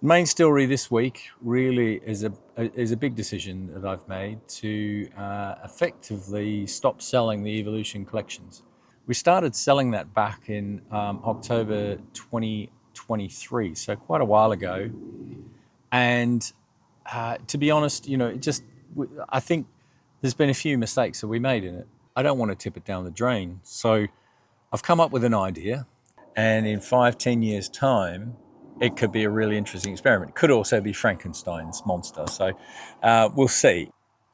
The main story this week really is a big decision that I've made to effectively stop selling the Evolution collections. We started selling that back in October 2023, so quite a while ago. And to be honest, I think there's been a few mistakes that we made in it. I don't want to tip it down the drain, so I've come up with an idea, and in 5, 10 years' time, it could be a really interesting experiment. It could also be Frankenstein's monster. So we'll see.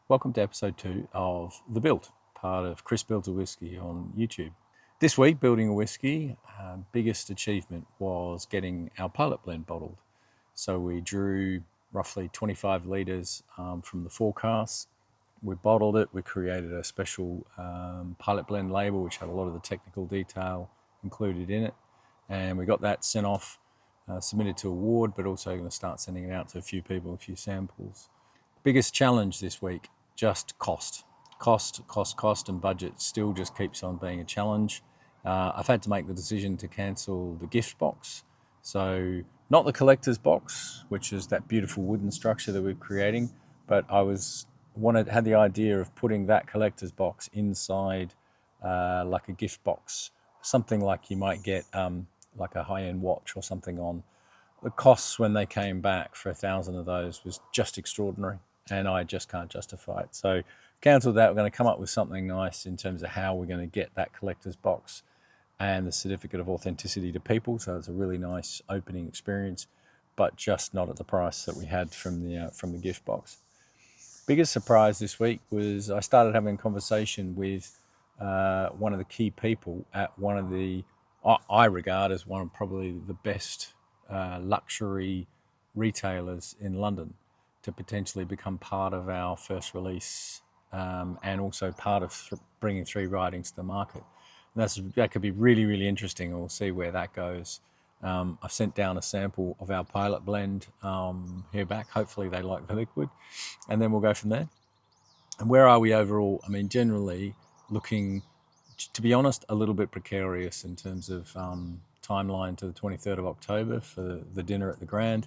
Welcome to episode 2 of The Build, part of Chris Builds a Whiskey on YouTube. This week, building a whiskey, biggest achievement was getting our pilot blend bottled. So we drew roughly 25 litres from the forecast. We bottled it. We created a special pilot blend label, which had a lot of the technical detail included in it. And we got that sent off, submitted to award, but also going to start sending it out to a few people, a few samples. Biggest challenge this week, just cost. Cost, and budget still just keeps on being a challenge. I've had to make the decision to cancel the gift box. So not the collector's box, which is that beautiful wooden structure that we're creating, but had the idea of putting that collector's box inside like a gift box, something like you might get like a high-end watch or something on. The costs when they came back for 1,000 of those was just extraordinary, and I just can't justify it. So cancelled that. We're going to come up with something nice in terms of how we're going to get that collector's box and the certificate of authenticity to people. So it's a really nice opening experience, but just not at the price that we had from the gift box. Biggest surprise this week was I started having a conversation with one of the key people at one of the, I regard as one of probably the best luxury retailers in London, to potentially become part of our first release and also part of bringing 3 writings to the market. And that could be really, really interesting. We'll see where that goes. I've sent down a sample of our pilot blend here back. Hopefully they like the liquid, and then we'll go from there. And where are we overall? I mean, generally looking, to be honest, a little bit precarious in terms of timeline to the 23rd of October for the dinner at the Grand.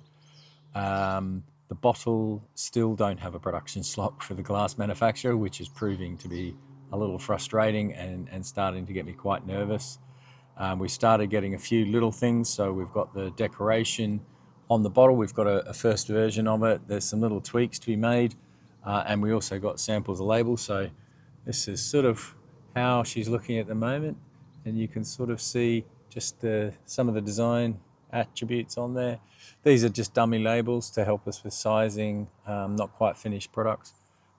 The bottle still don't have a production slot for the glass manufacturer, which is proving to be a little frustrating and starting to get me quite nervous. We started getting a few little things. So we've got the decoration on the bottle. We've got a first version of it. There's some little tweaks to be made. And we also got samples of labels. So this is sort of how she's looking at the moment. And you can sort of see just some of the design attributes on there. These are just dummy labels to help us with sizing, not quite finished products.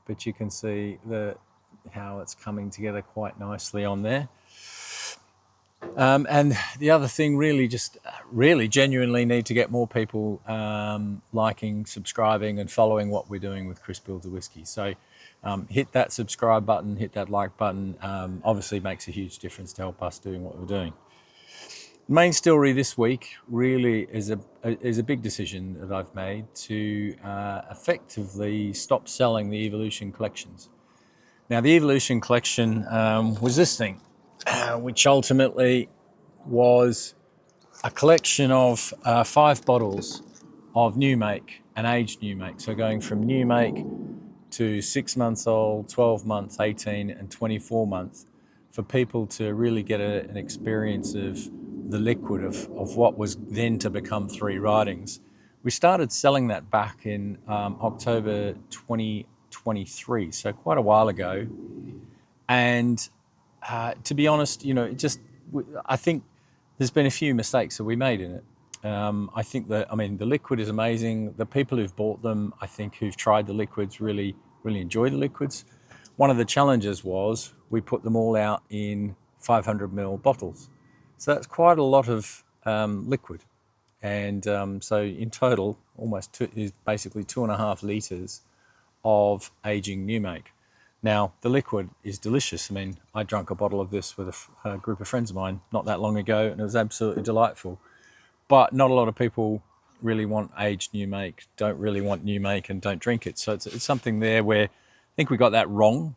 But you can see how it's coming together quite nicely on there. And the other thing, really genuinely need to get more people liking, subscribing, and following what we're doing with Chris Builds a Whiskey. So hit that subscribe button, hit that like button. Obviously makes a huge difference to help us doing what we're doing. The main story this week really is a big decision that I've made to effectively stop selling the Evolution collections. Now, the Evolution collection was this thing, which ultimately was a collection of 5 bottles of new make and aged new make. So going from new make to 6 months old, 12 months, 18 and 24 months, for people to really get an experience of the liquid of what was then to become 3 writings. We started selling that back in October 2023, so quite a while ago. And to be honest, I think there's been a few mistakes that we made in it. I think the liquid is amazing. The people who've bought them, I think, who've tried the liquids really enjoy the liquids. One of the challenges was we put them all out in 500ml bottles. So that's quite a lot of liquid. And so in total, is basically 2.5 litres of aging new make. Now, the liquid is delicious. I mean, I drank a bottle of this with a group of friends of mine not that long ago, and it was absolutely delightful. But not a lot of people really want aged new make, don't really want new make, and don't drink it. So it's something there where I think we got that wrong.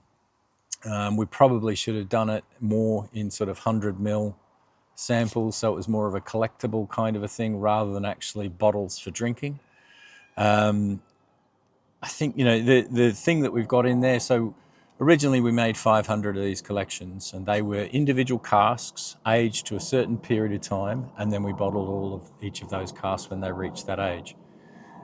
We probably should have done it more in sort of 100ml samples, so it was more of a collectible kind of a thing rather than actually bottles for drinking. I think, the thing that we've got in there, so originally we made 500 of these collections, and they were individual casks aged to a certain period of time, and then we bottled all of each of those casks when they reached that age.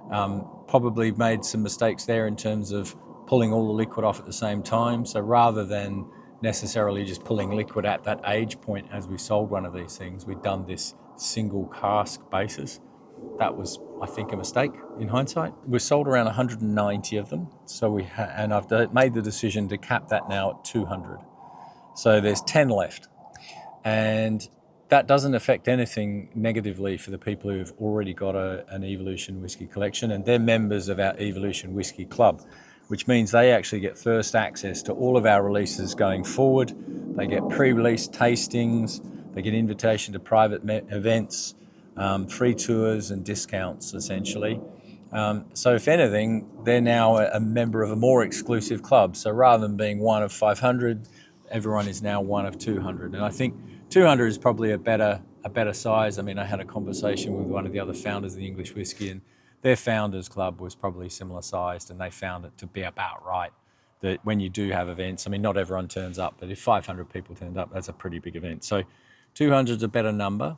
Probably made some mistakes there in terms of pulling all the liquid off at the same time. So rather than necessarily just pulling liquid at that age point as we sold one of these things, we'd done this single cask basis. That was, I think, a mistake in hindsight. We sold around 190 of them, and I've made the decision to cap that now at 200. So there's 10 left, and that doesn't affect anything negatively for the people who've already got an Evolution Whiskey collection, and they're members of our Evolution Whiskey Club, which means they actually get first access to all of our releases going forward. They get pre-release tastings, they get invitation to private events, free tours and discounts, essentially. So if anything, they're now a member of a more exclusive club. So rather than being one of 500, everyone is now one of 200. And I think 200 is probably a better size. I mean, I had a conversation with one of the other founders of the English Whiskey, and their founders club was probably similar sized, and they found it to be about right. That when you do have events, I mean, not everyone turns up, but if 500 people turned up, that's a pretty big event. So 200 is a better number.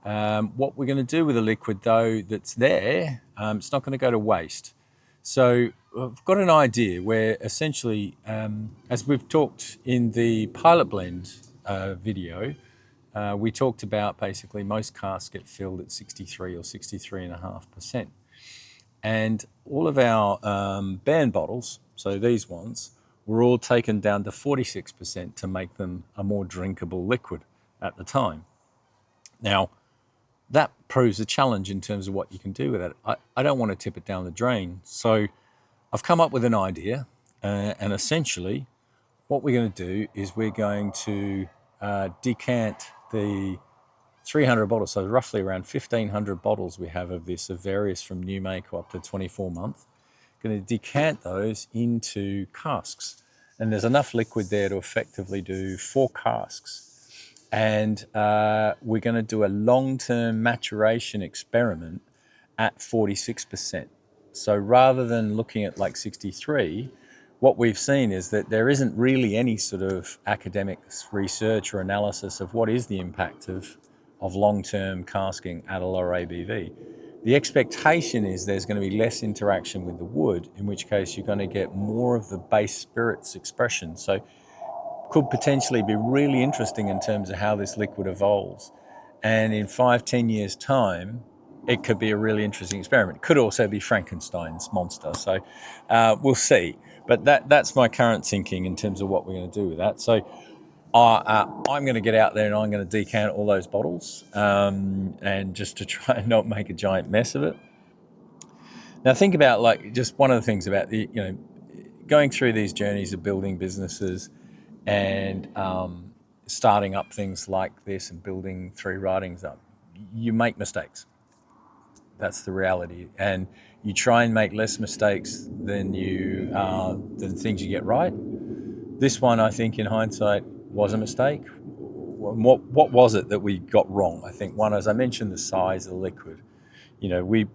What we're going to do with the liquid, though, that's there, it's not going to go to waste. So I've got an idea where essentially, as we've talked in the pilot blend video, we talked about basically most casks get filled at 63 or 63.5%. And all of our band bottles, so these ones, were all taken down to 46% to make them a more drinkable liquid at the time. Now, that proves a challenge in terms of what you can do with it. I don't want to tip it down the drain. So I've come up with an idea, and essentially what we're going to do is we're going to decant the 300 bottles, so roughly around 1,500 bottles we have of this, of various from new make up to 24 month. Going to decant those into casks. And there's enough liquid there to effectively do 4 casks. And we're going to do a long-term maturation experiment at 46%. So rather than looking at like 63, what we've seen is that there isn't really any sort of academic research or analysis of what is the impact of long-term casking at a lower ABV. The expectation is there's going to be less interaction with the wood, in which case you're going to get more of the base spirits expression. So could potentially be really interesting in terms of how this liquid evolves. And in 5-10 years' time, it could be a really interesting experiment. It could also be Frankenstein's monster. So we'll see. But that's my current thinking in terms of what we're going to do with that. So I'm going to get out there and I'm going to decant all those bottles, and just to try and not make a giant mess of it. Now think about, like, just one of the things about going through these journeys of building businesses and starting up things like this and building 3 writings up. You make mistakes. That's the reality, and you try and make less mistakes than things you get right. This one, I think, in hindsight, was a mistake. What was it that we got wrong? I think one, as I mentioned, the size of the liquid. We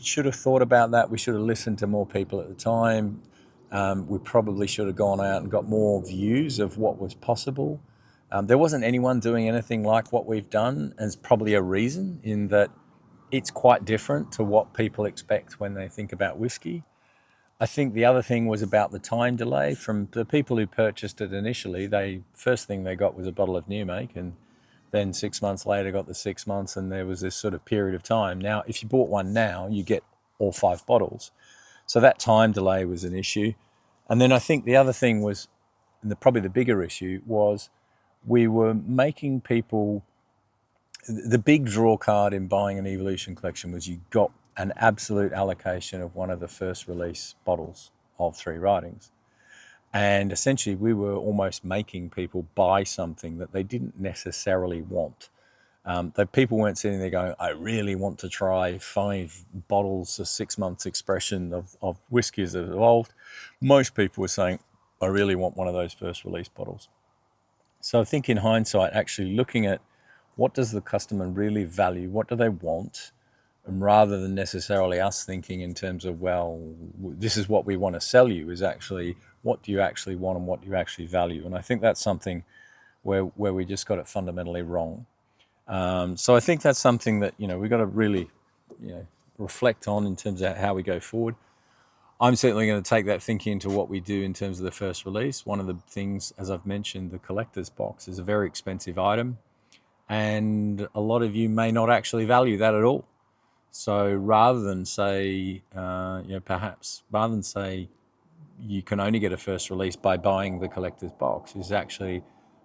should have thought about that. We should have listened to more people at the time. We probably should have gone out and got more views of what was possible. There wasn't anyone doing anything like what we've done, and it's probably a reason in that it's quite different to what people expect when they think about whiskey. I think the other thing was about the time delay. From the people who purchased it initially, first thing they got was a bottle of new make, and then 6 months later got the 6 months, and there was this sort of period of time. Now, if you bought one now, you get all 5 bottles. So that time delay was an issue. And then I think the other thing was, and probably the bigger issue, was we were making people, the big draw card in buying an Evolution collection was you got an absolute allocation of one of the first release bottles of 3 writings. And essentially we were almost making people buy something that they didn't necessarily want. That people weren't sitting there going, I really want to try 5 bottles of 6 months expression of whiskies that have evolved. Most people were saying, I really want one of those first release bottles. So I think in hindsight, actually looking at what does the customer really value, what do they want, And rather than necessarily us thinking in terms of, well, this is what we want to sell you, is actually what do you actually want and what do you actually value. And I think that's something where we just got it fundamentally wrong. So I think that's something that, we've got to really, reflect on in terms of how we go forward. I'm certainly going to take that thinking into what we do in terms of the first release. One of the things, as I've mentioned, the collector's box is a very expensive item, and a lot of you may not actually value that at all. So rather than say, perhaps rather than say you can only get a first release by buying the collector's box, is actually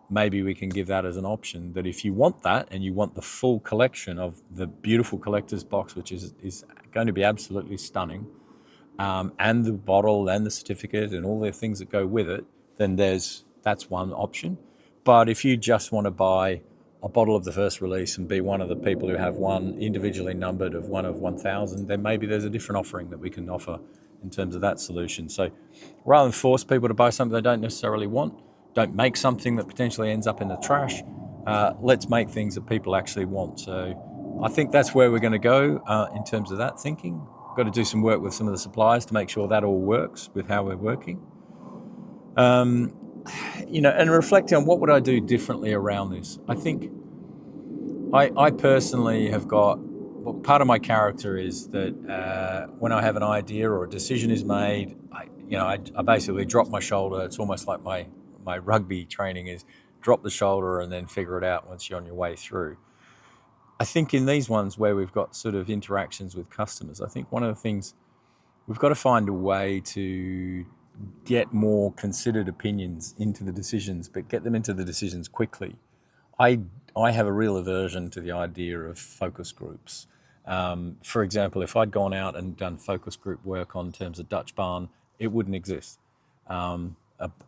maybe we can give that as an option, that if you want that and you want the full collection of the beautiful collector's box, which is going to be absolutely stunning, and the bottle and the certificate and all the things that go with it, then that's one option. But if you just want to buy a bottle of the first release and be one of the people who have one individually numbered of 1,000, then maybe there's a different offering that we can offer in terms of that solution. So rather than force people to buy something they don't necessarily want, don't make something that potentially ends up in the trash. Let's make things that people actually want. So I think that's where we're going to go in terms of that thinking. Got to do some work with some of the suppliers to make sure that all works with how we're working. And reflecting on what would I do differently around this. I think I personally have got, well, part of my character is that when I have an idea or a decision is made, I basically drop my shoulder. It's almost like my rugby training is drop the shoulder and then figure it out once you're on your way through. I think in these ones where we've got sort of interactions with customers, I think one of the things we've got to find a way to get more considered opinions into the decisions, but get them into the decisions quickly. I I have a real aversion to the idea of focus groups. For example, if I'd gone out and done focus group work on terms of Dutch Barn, it wouldn't exist. A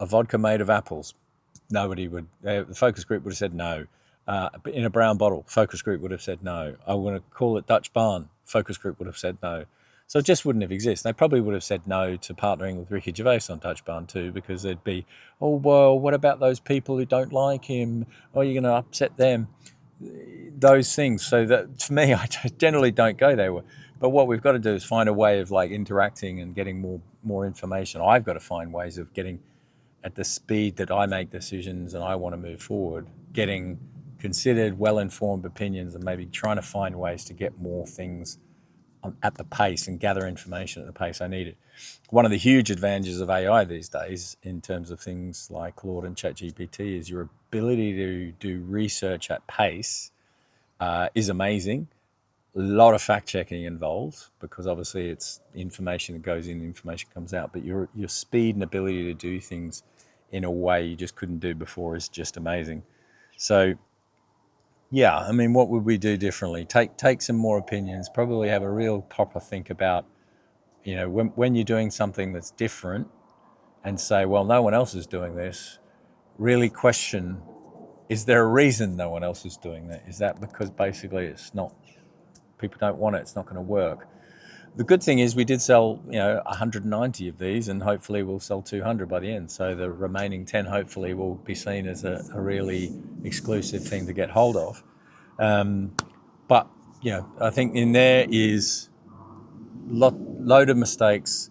vodka made of apples, nobody would. The focus group would have said no. In a brown bottle, focus group would have said no. I want to call it Dutch Barn. Focus group would have said no. So it just wouldn't have existed. They probably would have said no to partnering with Ricky Gervais on Dutch Barn too, because they'd be, oh well, what about those people who don't like him? Oh, you're going to upset them. Those things. So that for me, I generally don't go there. But what we've got to do is find a way of like interacting and getting more information. I've got to find ways of getting at the speed that I make decisions and I want to move forward, getting considered, well-informed opinions, and maybe trying to find ways to get more things at the pace and gather information at the pace I need it. One of the huge advantages of AI these days in terms of things like Claude and ChatGPT is your ability to do research at pace is amazing. A lot of fact checking involved because obviously it's information that goes in, information comes out, but your speed and ability to do things in a way you just couldn't do before is just amazing. So yeah, I mean, what would we do differently? Take some more opinions. Probably have a real proper think about, when you're doing something that's different, and say, well, no one else is doing this. Really question: is there a reason no one else is doing that? Is that because basically it's not, people don't want it, it's not going to work? The good thing is we did sell, 190 of these, and hopefully we'll sell 200 by the end. So the remaining 10 hopefully will be seen as a really exclusive thing to get hold of. But I think in there is load of mistakes.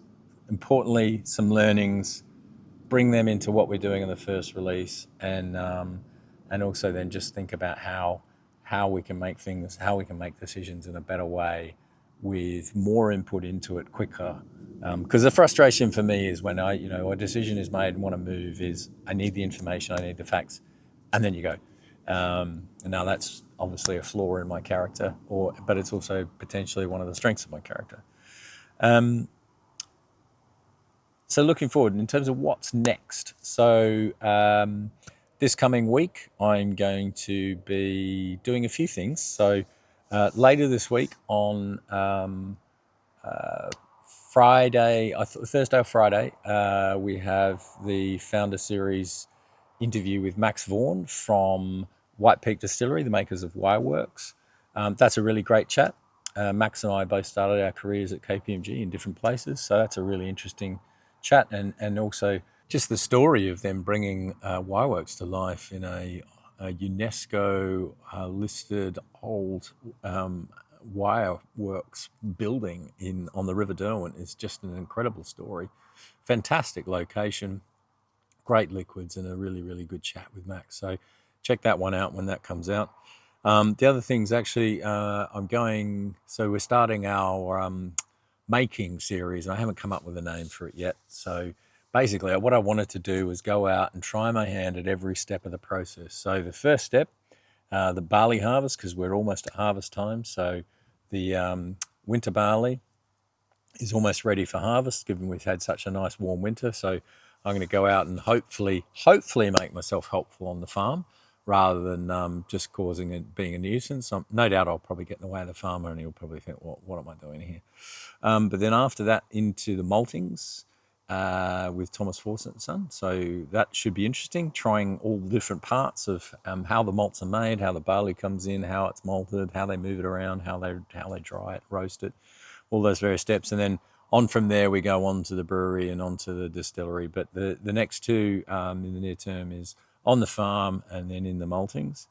Importantly, some learnings. Bring them into what we're doing in the first release, and also then just think about how we can make things, how we can make decisions in a better way, with more input into it quicker. Because the frustration for me is when a decision is made and want to move is I need the information, I need the facts, and then you go. And now that's obviously a flaw in my character, but it's also potentially one of the strengths of my character. So looking forward in terms of what's next. So this coming week, I'm going to be doing a few things. So later this week on Friday, Thursday or Friday, we have the Founder Series interview with Max Vaughan from White Peak Distillery, the makers of Wireworks. That's a really great chat. Max and I both started our careers at KPMG in different places, so that's a really interesting chat, and also just the story of them bringing Wireworks to life in a UNESCO listed old wire works building on the River Derwent is just an incredible story. Fantastic location, great liquids, and a really, really good chat with Max. So check that one out when that comes out. The other things actually, so we're starting our making series. I haven't come up with a name for it yet. So basically, what I wanted to do was go out and try my hand at every step of the process. So the first step, the barley harvest, because we're almost at harvest time. So the winter barley is almost ready for harvest, given we've had such a nice warm winter. So I'm going to go out and hopefully make myself helpful on the farm, rather than just causing it being a nuisance. No doubt I'll probably get in the way of the farmer, and he'll probably think, what am I doing here? But then after that, into the maltings with Thomas Fawcett and Son. So that should be interesting, trying all the different parts of how the malts are made, how the barley comes in, how it's malted, how they move it around, how they dry it, roast it, all those various steps. And then on from there, we go on to the brewery and on to the distillery. But the next two in the near term is on the farm and then in the maltings.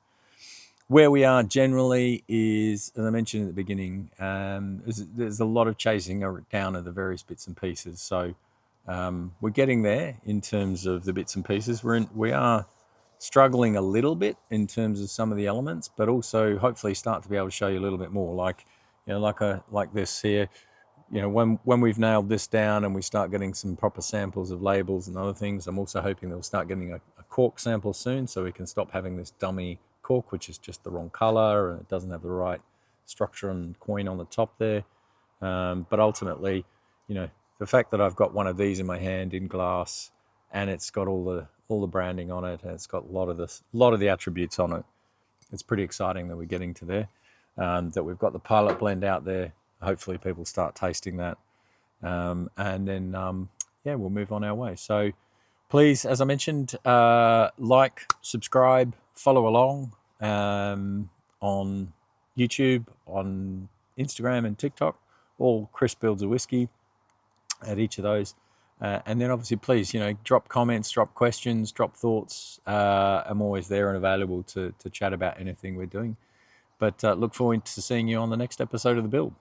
Where we are generally is, as I mentioned at the beginning, there's a lot of chasing down of the various bits and pieces. So we're getting there in terms of the bits and pieces. We are struggling a little bit in terms of some of the elements, but also hopefully start to be able to show you a little bit more. Like, like this here. When we've nailed this down and we start getting some proper samples of labels and other things, I'm also hoping that we'll start getting a cork sample soon, so we can stop having this dummy cork, which is just the wrong color and it doesn't have the right structure and coin on the top there. But ultimately, the fact that I've got one of these in my hand in glass, and it's got all the branding on it, and it's got a lot of the attributes on it, it's pretty exciting that we're getting to there. That we've got the pilot blend out there. Hopefully people start tasting that. And then, we'll move on our way. So please, as I mentioned, like, subscribe, follow along on YouTube, on Instagram and TikTok, all Chris Builds a Whiskey at each of those. And then obviously, please, drop comments, drop questions, drop thoughts. I'm always there and available to chat about anything we're doing. But look forward to seeing you on the next episode of The Build.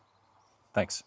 Thanks.